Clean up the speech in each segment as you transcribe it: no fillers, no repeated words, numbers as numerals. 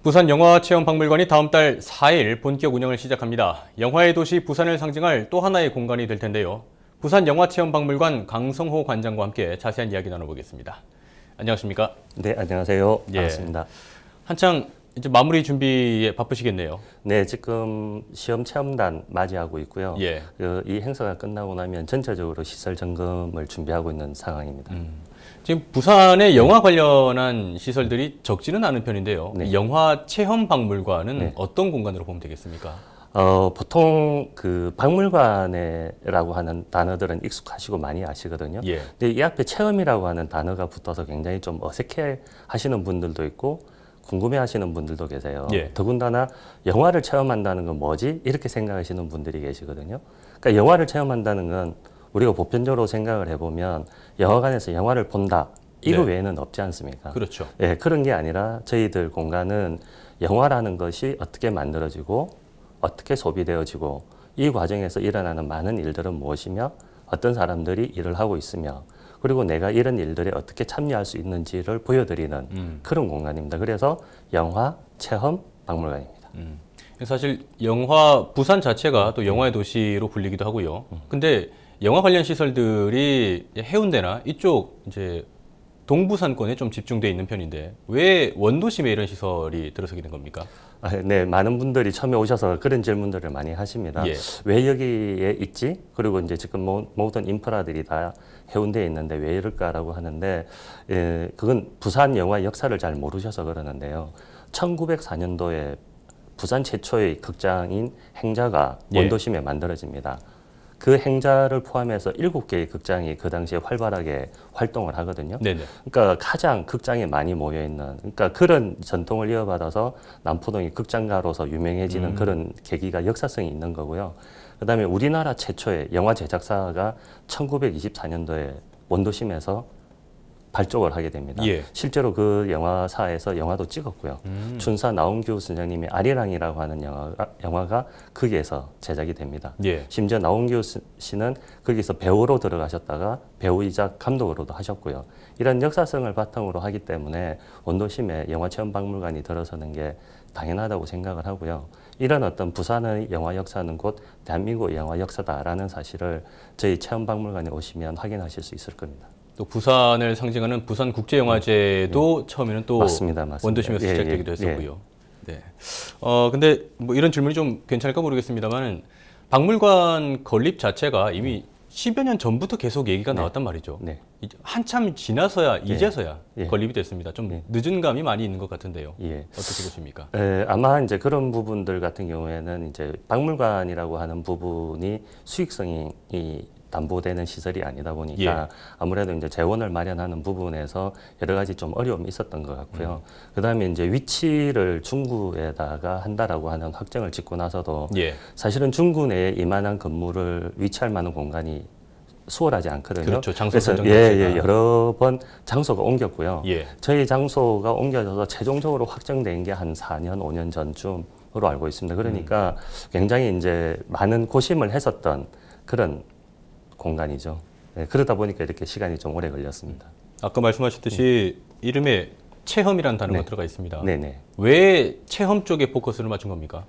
부산 영화체험박물관이 다음 달 4일 본격 운영을 시작합니다. 영화의 도시 부산을 상징할 또 하나의 공간이 될 텐데요. 부산 영화체험박물관 강성호 관장과 함께 자세한 이야기 나눠보겠습니다. 안녕하십니까? 네, 안녕하세요. 예. 반갑습니다. 한창 이제 마무리 준비에 바쁘시겠네요. 네, 지금 시험 체험단 맞이하고 있고요. 예. 이 행사가 끝나고 나면 전체적으로 시설 점검을 준비하고 있는 상황입니다. 지금 부산에 영화 관련한 시설들이 적지는 않은 편인데요. 네. 이 영화체험박물관은 네. 어떤 공간으로 보면 되겠습니까? 보통 그 박물관이라고 하는 단어들은 익숙하시고 많이 아시거든요. 예. 근데 이 앞에 체험이라고 하는 단어가 붙어서 굉장히 좀 어색해 하시는 분들도 있고 궁금해 하시는 분들도 계세요. 예. 더군다나 영화를 체험한다는 건 뭐지? 이렇게 생각하시는 분들이 계시거든요. 그러니까 영화를 체험한다는 건 우리가 보편적으로 생각을 해보면 영화관에서 영화를 본다. 이거 네. 외에는 없지 않습니까? 그렇죠. 예, 그런 게 아니라 저희들 공간은 영화라는 것이 어떻게 만들어지고 어떻게 소비되어지고 이 과정에서 일어나는 많은 일들은 무엇이며 어떤 사람들이 일을 하고 있으며 그리고 내가 이런 일들에 어떻게 참여할 수 있는지를 보여드리는 그런 공간입니다. 그래서 영화 체험 박물관입니다. 사실 영화 부산 자체가 또 영화의 도시로 불리기도 하고요. 근데 영화 관련 시설들이 해운대나 이쪽 이제 동부산권에 좀 집중돼 있는 편인데 왜 원도심에 이런 시설이 들어서게 된 겁니까? 네, 많은 분들이 처음에 오셔서 그런 질문들을 많이 하십니다. 예. 왜 여기에 있지? 그리고 이제 지금 모든 인프라들이 다 해운대에 있는데 왜 이럴까라고 하는데, 그건 부산 영화 역사를 잘 모르셔서 그러는데요. 1904년도에 부산 최초의 극장인 행자가 예. 원도심에 만들어집니다. 그 행자를 포함해서 7개의 극장이 그 당시에 활발하게 활동을 하거든요. 네네. 그러니까 가장 극장에 많이 모여 있는, 그러니까 그런 전통을 이어받아서 남포동이 극장가로서 유명해지는 그런 계기가 역사성이 있는 거고요. 그다음에 우리나라 최초의 영화 제작사가 1924년도에 원도심에서 발족을 하게 됩니다. 예. 실제로 그 영화사에서 영화도 찍었고요. 춘사 나홍규 선생님의 아리랑이라고 하는 영화가 거기에서 제작이 됩니다. 예. 심지어 나홍규 씨는 거기서 배우로 들어가셨다가 배우이자 감독으로도 하셨고요. 이런 역사성을 바탕으로 하기 때문에 원도심에 영화체험박물관이 들어서는 게 당연하다고 생각을 하고요. 이런 어떤 부산의 영화 역사는 곧 대한민국의 영화 역사다라는 사실을 저희 체험박물관에 오시면 확인하실 수 있을 겁니다. 또 부산을 상징하는 부산국제영화제도 처음에는 또 맞습니다. 원도심에서 시작되기도 했었고요. 네. 근데 뭐 이런 질문이 좀 괜찮을까 모르겠습니다만 박물관 건립 자체가 이미 10여 년 전부터 계속 얘기가 나왔단 말이죠. 네. 한참 지나서야 이제서야 예. 건립이 됐습니다. 좀 늦은 감이 많이 있는 것 같은데요. 예. 어떻게 보십니까? 아마 이제 그런 부분들 같은 경우에는 이제 박물관이라고 하는 부분이 수익성이 담보되는 시설이 아니다 보니까 아무래도 이제 재원을 마련하는 부분에서 여러 가지 좀 어려움이 있었던 것 같고요. 그다음에 이제 위치를 중구에다가 한다라고 하는 확정을 짓고 나서도 사실은 중구 내에 이만한 건물을 위치할 만한 공간이 수월하지 않거든요. 그렇죠. 장소 그래서 선정 여러 번 장소가 옮겼고요. 저희 장소가 옮겨져서 최종적으로 확정된 게 한 4년, 5년 전쯤으로 알고 있습니다. 그러니까 굉장히 이제 많은 고심을 했었던 그런 공간이죠. 네, 그러다 보니까 이렇게 시간이 좀 오래 걸렸습니다. 아까 말씀하셨듯이 이름에 체험이라는 단어가 들어가 있습니다. 네네. 왜 체험 쪽에 포커스를 맞춘 겁니까?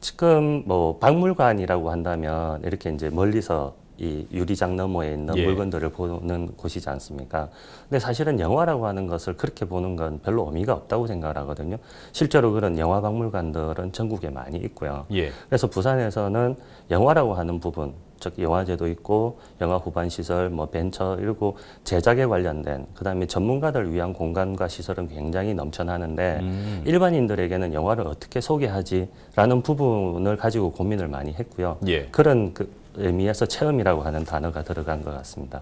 지금 뭐 박물관이라고 한다면 이렇게 이제 멀리서 이 유리장 너머에 있는 물건들을 보는 곳이지 않습니까? 근데 사실은 영화라고 하는 것을 그렇게 보는 건 별로 의미가 없다고 생각을 하거든요. 실제로 그런 영화 박물관들은 전국에 많이 있고요. 그래서 부산에서는 영화라고 하는 부분, 즉 영화제도 있고 영화 후반 시설, 뭐 벤처 이러고 제작에 관련된 그다음에 전문가들 위한 공간과 시설은 굉장히 넘쳐나는데 일반인들에게는 영화를 어떻게 소개하지라는 부분을 가지고 고민을 많이 했고요. 그런 의미에서 체험이라고 하는 단어가 들어간 것 같습니다.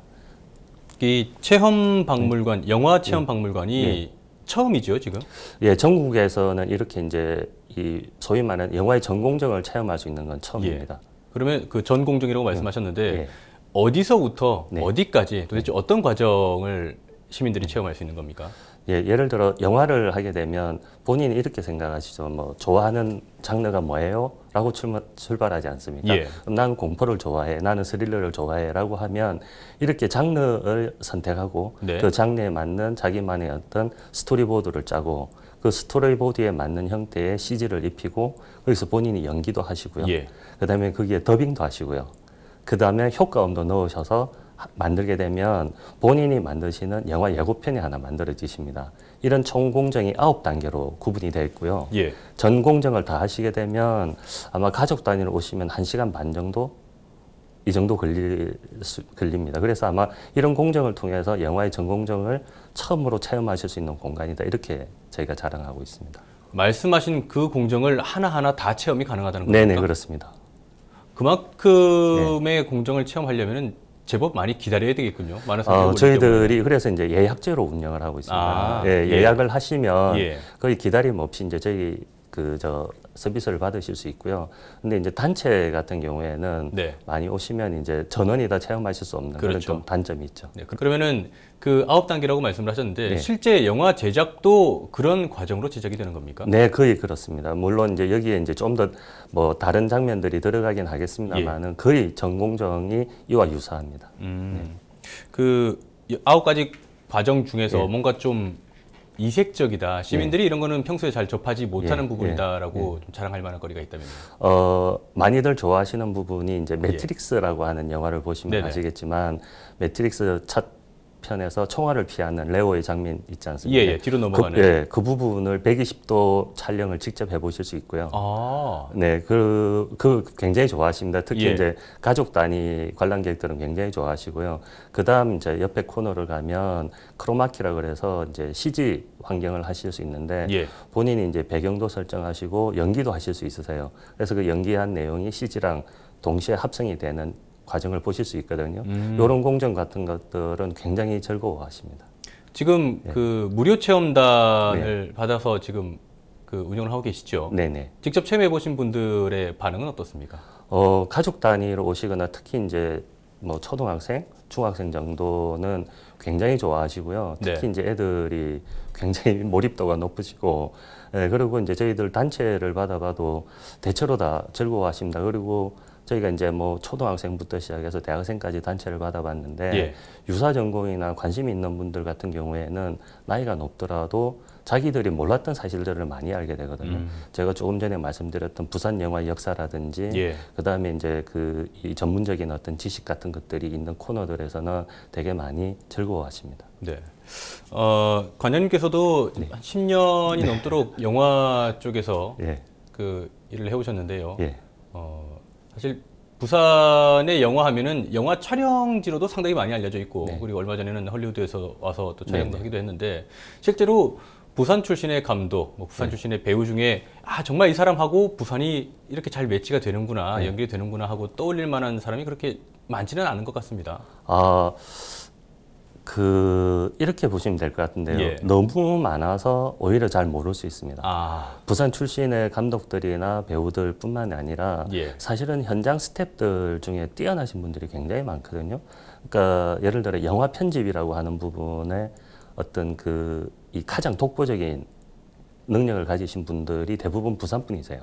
이 체험 박물관, 영화 체험 박물관이 처음이죠, 지금? 예, 전국에서는 이렇게 이제 이 소위 말하는 영화의 전공정을 체험할 수 있는 건 처음입니다. 그러면 그 전공정이라고 말씀하셨는데 어디서부터 어디까지 도대체 어떤 과정을 시민들이 체험할 수 있는 겁니까? 예를 들어 영화를 하게 되면 본인이 이렇게 생각하시죠. 뭐 좋아하는 장르가 뭐예요? 라고 출발하지 않습니까? 그럼 나는 공포를 좋아해, 나는 스릴러를 좋아해 라고 하면 이렇게 장르를 선택하고 그 장르에 맞는 자기만의 어떤 스토리보드를 짜고 그 스토리보드에 맞는 형태의 CG를 입히고 거기서 본인이 연기도 하시고요. 예. 그다음에 거기에 더빙도 하시고요. 그다음에 효과음도 넣으셔서 만들게 되면 본인이 만드시는 영화 예고편이 하나 만들어지십니다. 이런 총 공정이 9단계로 구분이 되어 있고요. 예. 전 공정을 다 하시게 되면 아마 가족 단위로 오시면 1시간 반 정도 이 정도 걸립니다. 그래서 아마 이런 공정을 통해서 영화의 전 공정을 처음으로 체험하실 수 있는 공간이다. 이렇게 저희가 자랑하고 있습니다. 말씀하신 그 공정을 하나하나 다 체험이 가능하다는 겁니까? 네네, 그렇습니다. 그만큼의 공정을 체험하려면 제법 많이 기다려야 되겠군요. 많은 사람들이 저희들이 그래서 이제 예약제로 운영을 하고 있습니다. 예약을 하시면 거의 기다림 없이 이제 저희 서비스를 받으실 수 있고요. 근데 이제 단체 같은 경우에는 많이 오시면 이제 전원이 다 체험하실 수 없는 그런 좀 단점이 있죠. 네, 그러면은 그 9단계라고 말씀을 하셨는데 실제 영화 제작도 그런 과정으로 제작이 되는 겁니까? 네, 거의 그렇습니다. 물론 이제 여기에 이제 좀 더 뭐 다른 장면들이 들어가긴 하겠습니다만은 거의 전 공정이 이와 유사합니다. 그 9가지 과정 중에서 뭔가 좀 이색적이다. 시민들이 이런 거는 평소에 잘 접하지 못하는 부분이다라고 좀 자랑할 만한 거리가 있다면요. 많이들 좋아하시는 부분이 이제 매트릭스라고 하는 영화를 보시면 아시겠지만 매트릭스 첫 편에서 총알을 피하는 레오의 장면 있지 않습니까? 뒤로 넘어가는. 그 부분을 120도 촬영을 직접 해보실 수 있고요. 네, 굉장히 좋아하십니다. 특히 이제 가족 단위 관람객들은 굉장히 좋아하시고요. 그다음 이제 옆에 코너를 가면 크로마키라 그래서 이제 CG 환경을 하실 수 있는데 본인이 이제 배경도 설정하시고 연기도 하실 수 있으세요. 그래서 그 연기한 내용이 CG랑 동시에 합성이 되는 과정을 보실 수 있거든요. 이런 공정 같은 것들은 굉장히 즐거워하십니다. 지금 그 무료 체험단을 받아서 지금 그 운영을 하고 계시죠? 네네. 직접 체험해 보신 분들의 반응은 어떻습니까? 가족 단위로 오시거나 특히 이제 뭐 초등학생, 중학생 정도는 굉장히 좋아하시고요. 특히 이제 애들이 굉장히 몰입도가 높으시고, 그리고 이제 저희들 단체를 받아봐도 대체로 다 즐거워하십니다. 그리고 저희가 이제 뭐 초등학생부터 시작해서 대학생까지 단체를 받아봤는데 유사 전공이나 관심이 있는 분들 같은 경우에는 나이가 높더라도 자기들이 몰랐던 사실들을 많이 알게 되거든요. 제가 조금 전에 말씀드렸던 부산 영화 역사라든지 그다음에 이제 이 전문적인 어떤 지식 같은 것들이 있는 코너들에서는 되게 많이 즐거워하십니다. 네. 관장님께서도 한 10년이 넘도록 영화 쪽에서 그 일을 해오셨는데요. 사실 부산의 영화 하면은 영화 촬영지로도 상당히 많이 알려져 있고 그리고 얼마 전에는 헐리우드에서 와서 또 촬영도 하기도 했는데 실제로 부산 출신의 감독, 부산 출신의 배우 중에 정말 이 사람하고 부산이 이렇게 잘 매치가 되는구나, 연결이 되는구나 하고 떠올릴 만한 사람이 그렇게 많지는 않은 것 같습니다. 이렇게 보시면 될 것 같은데요. 너무 많아서 오히려 잘 모를 수 있습니다. 부산 출신의 감독들이나 배우들 뿐만 아니라 사실은 현장 스태프들 중에 뛰어나신 분들이 굉장히 많거든요. 그러니까 예를 들어 영화 편집이라고 하는 부분에 어떤 이 가장 독보적인 능력을 가지신 분들이 대부분 부산 분이세요.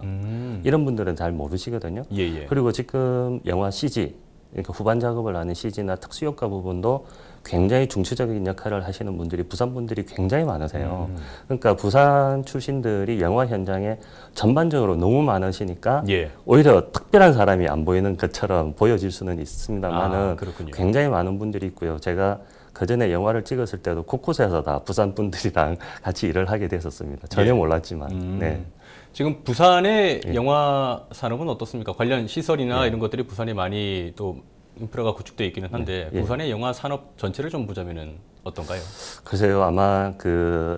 이런 분들은 잘 모르시거든요. 그리고 지금 영화 CG, 그러니까 후반 작업을 하는 CG나 특수효과 부분도 굉장히 중추적인 역할을 하시는 분들이 부산 분들이 굉장히 많으세요. 그러니까 부산 출신들이 영화 현장에 전반적으로 너무 많으시니까 오히려 특별한 사람이 안 보이는 것처럼 보여질 수는 있습니다만은 굉장히 많은 분들이 있고요. 제가 그전에 영화를 찍었을 때도 곳곳에서 다 부산 분들이랑 같이 일을 하게 됐었습니다. 전혀 몰랐지만. 지금 부산의 영화 산업은 어떻습니까? 관련 시설이나 이런 것들이 부산에 많이 또 인프라가 구축되어 있기는 한데 부산의 영화 산업 전체를 좀 보자면은 어떤가요? 글쎄요, 아마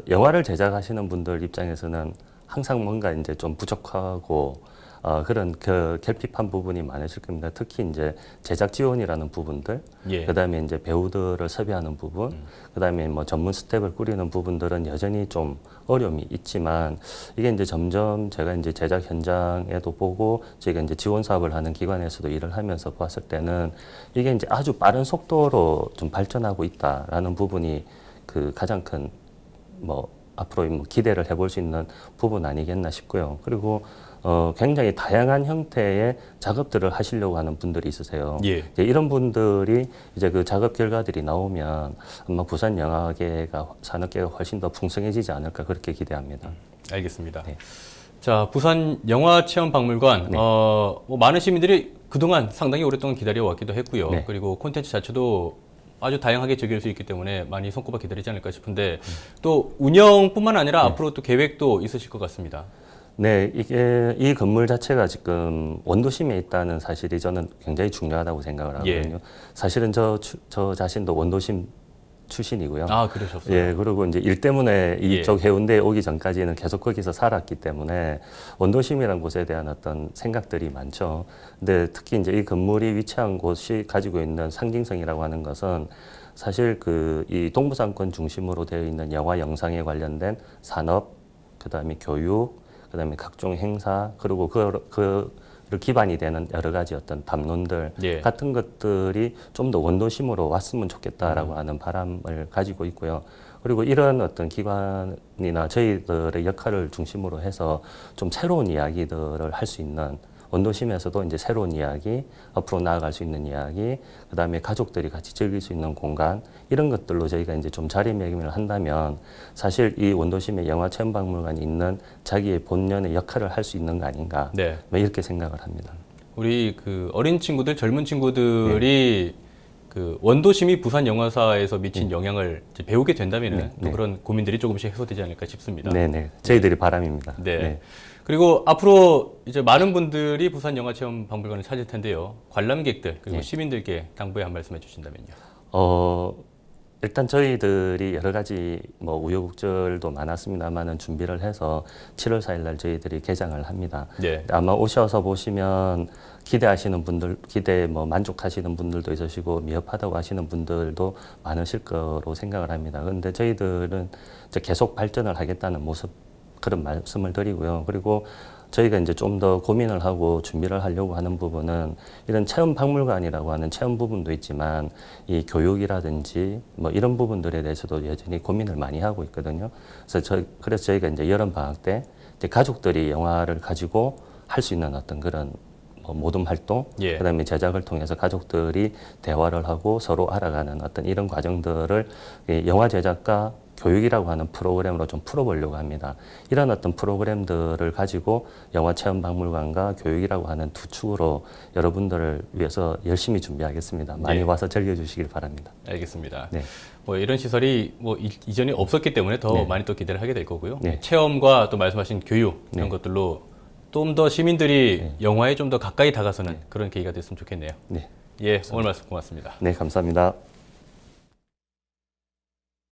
영화를 제작하시는 분들 입장에서는 항상 뭔가 이제 좀 부족하고 그런 결핍한 부분이 많으실 겁니다. 특히 이제 제작 지원이라는 부분들, 그다음에 이제 배우들을 섭외하는 부분, 그다음에 뭐 전문 스텝을 꾸리는 부분들은 여전히 좀 어려움이 있지만 이게 이제 점점 제가 이제 제작 현장에도 보고 저희가 이제 지원 사업을 하는 기관에서도 일을 하면서 봤을 때는 이게 이제 아주 빠른 속도로 좀 발전하고 있다라는 부분이 가장 큰 앞으로 기대를 해볼 수 있는 부분 아니겠나 싶고요. 그리고 굉장히 다양한 형태의 작업들을 하시려고 하는 분들이 있으세요. 예. 이제 이런 분들이 이제 그 작업 결과들이 나오면 아마 부산 영화계가 산업계가 훨씬 더 풍성해지지 않을까 그렇게 기대합니다. 알겠습니다. 네. 자, 부산 영화체험박물관, 네. 뭐 많은 시민들이 그동안 상당히 오랫동안 기다려왔기도 했고요. 네. 그리고 콘텐츠 자체도 아주 다양하게 즐길 수 있기 때문에 많이 손꼽아 기다리지 않을까 싶은데 또 운영뿐만 아니라 앞으로 또 계획도 있으실 것 같습니다. 네, 이게 이 건물 자체가 지금 원도심에 있다는 사실이 저는 굉장히 중요하다고 생각을 하거든요. 사실은 저 자신도 원도심 출신이고요. 아, 그러셨어요? 예, 그리고 이제 일 때문에 이쪽 해운대에 오기 전까지는 계속 거기서 살았기 때문에 원도심이라는 곳에 대한 어떤 생각들이 많죠. 근데 특히 이제 이 건물이 위치한 곳이 가지고 있는 상징성이라고 하는 것은 사실 이 동부상권 중심으로 되어 있는 영화 영상에 관련된 산업, 그다음에 교육, 그다음에 각종 행사, 그리고 그를 기반이 되는 여러 가지 어떤 담론들 같은 것들이 좀 더 원도심으로 왔으면 좋겠다라고 하는 바람을 가지고 있고요. 그리고 이런 어떤 기관이나 저희들의 역할을 중심으로 해서 좀 새로운 이야기들을 할 수 있는 원도심에서도 이제 새로운 이야기, 앞으로 나아갈 수 있는 이야기, 그다음에 가족들이 같이 즐길 수 있는 공간 이런 것들로 저희가 이제 좀 자리매김을 한다면 사실 이 원도심의 영화체험박물관이 있는 자기의 본연의 역할을 할 수 있는 거 아닌가 뭐 이렇게 생각을 합니다. 우리 그 어린 친구들, 젊은 친구들이 그 원도심이 부산 영화사에서 미친 영향을 이제 배우게 된다면은 또 그런 고민들이 조금씩 해소되지 않을까 싶습니다. 네네, 저희들이 바람입니다. 네. 그리고 앞으로 이제 많은 분들이 부산 영화체험박물관을 찾을 텐데요. 관람객들 그리고 시민들께 당부에 한 말씀 해주신다면요. 일단 저희들이 여러 가지 뭐 우여곡절도 많았습니다만은 준비를 해서 7월 4일 날 저희들이 개장을 합니다. 아마 오셔서 보시면 기대하시는 분들, 뭐 만족하시는 분들도 있으시고 미흡하다고 하시는 분들도 많으실 거로 생각을 합니다. 그런데 저희들은 이제 계속 발전을 하겠다는 모습 그런 말씀을 드리고요. 그리고 저희가 이제 좀 더 고민을 하고 준비를 하려고 하는 부분은 이런 체험 박물관이라고 하는 체험 부분도 있지만 이 교육이라든지 뭐 이런 부분들에 대해서도 여전히 고민을 많이 하고 있거든요. 그래서 저희가 이제 여름 방학 때 이제 가족들이 영화를 가지고 할 수 있는 어떤 그런 모둠 활동, 그다음에 제작을 통해서 가족들이 대화를 하고 서로 알아가는 어떤 이런 과정들을 영화 제작과 교육이라고 하는 프로그램으로 좀 풀어보려고 합니다. 이런 어떤 프로그램들을 가지고 영화체험박물관과 교육이라고 하는 두 축으로 여러분들을 위해서 열심히 준비하겠습니다. 많이 와서 즐겨주시길 바랍니다. 알겠습니다. 뭐 이런 시설이 뭐 이전에 없었기 때문에 더 많이 또 기대를 하게 될 거고요. 체험과 또 말씀하신 교육 이런 것들로 좀 더 시민들이 영화에 좀 더 가까이 다가서는 그런 계기가 됐으면 좋겠네요. 예, 오늘 말씀 고맙습니다. 네, 감사합니다.